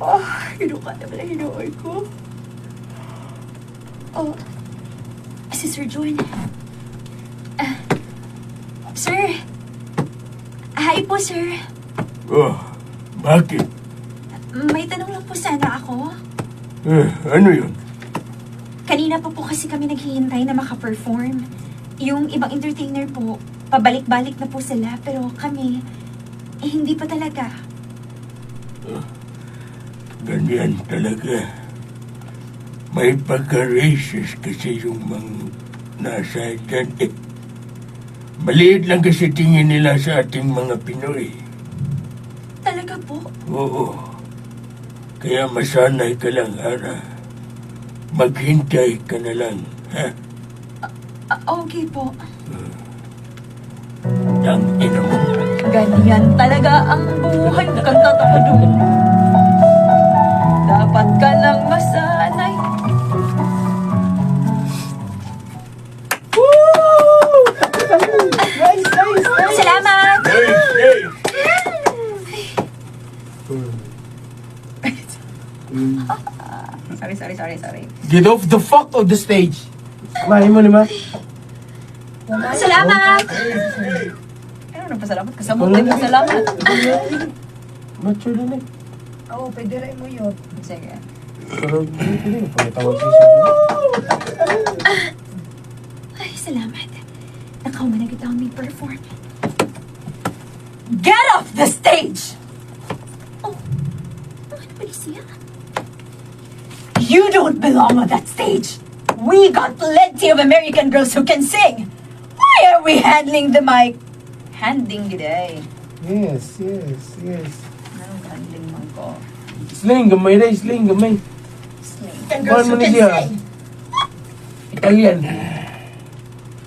Oh, hinuka naman ang hinuoy ko. Oh, si Sir John. Sir. Hi po, sir. Oh, bakit? May tanong lang po sana ako. Ano yun? Kanina pa po kasi kami naghihintay na makaperform. Yung ibang entertainer po, pabalik-balik na po sila. Pero kami, hindi pa talaga. Ganyan talaga. May pagka-racist kasi yung mga nasa dyan. Maliit lang kasi tingin nila sa ating mga Pinoy. Talaga po? Oo. Kaya masanay ka lang, Hara. Maghintay ka na lang, ha? Okay po. Ang ina mo. Ganyan talaga ang buhay na kang tatakadun. Dapat ka lang masanay. Woo! Nice, nice, nice! Salamat! Hey! Sorry. Get off the fuck of the stage! Kumain mo naman. Salamat! Ano na pasalamat ka sa mga salamat? Mature na eh. Oo, pwede rin mo yun. Sige. Pero dito rin, pagkatawag siya. Ay, salamat. Nakauma na kita may perform. Get off the stage! Oh, ano ba siya? You don't belong on that stage! We got plenty of American girls who can sing! Why are we handling the mic? Handling today. Yes. Anong handling man ko? Sling, gamay na, sling, gamay. American girls who can sing! Italian.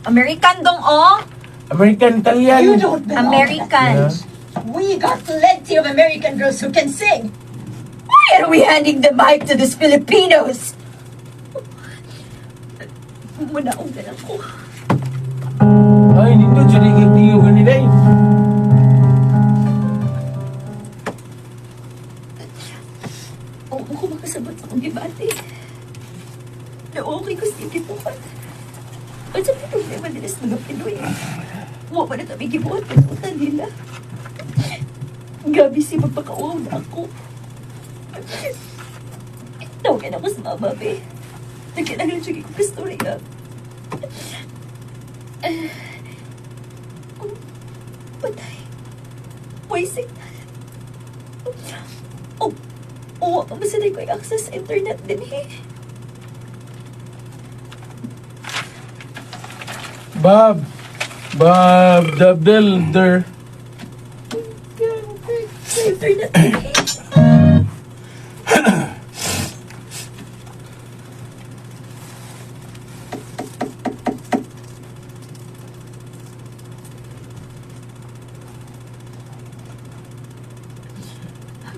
American dong, oh! American, Italian. You don't belong. American. We got plenty of American girls who can sing. Why are we handing the mic to these Filipinos? Manaungan ako. Ay, dito, sinig-tiyo kanina eh. Oo ko makasabot sa akong gibati. Na okay ko sige po ka. At sa problema nila sa mga Pinoy. Huwag pa na tabi gibuhat ang utan nila. Gabi si magpakauaw na ako. Tawagan ako sa mama, be. Nagkinaglan siya kong kastorya. Patay. May signal. Oo, masanay ko yung access sa internet din eh. Bob, the builder. Sa internet din eh.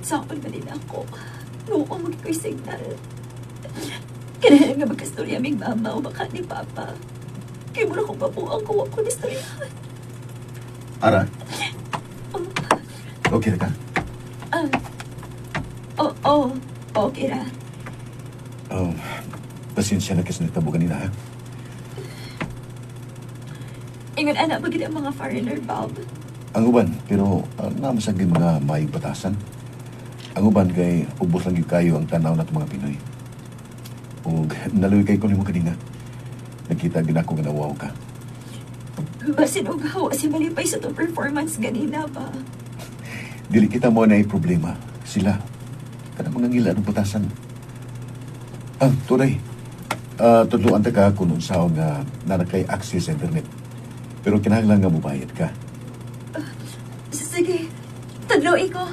Sakpan ba din ako? Noong magko'y signal. Kailangan nga magkastorya aming mama o baka ni Papa. Kaya muna kong papuang kuha ko ni storyahan. Ara, okay na ka? Okay ra. Pasensya na kasi nagtabo kanina, ha? Ingon anak magiging ang mga foreigner, Bob. Ang uban, pero namasag yung mga maayong batasan. Ang uban kay ubos lang yung kayo ang tanaw natin mga Pinoy. O naluwi kay ko mo kanina. Nakita din ako nga nawaw ka. Basin og hawa si malipay sa to performance ganina ba? Dili kita mo na problema. Sila. Kana mga ngila ng batasan. Tunay. Tudloan ta ka kung saan nga nanakay access sa internet. Pero kinahanglan nga mubayad ka. Sige, tadloy ko.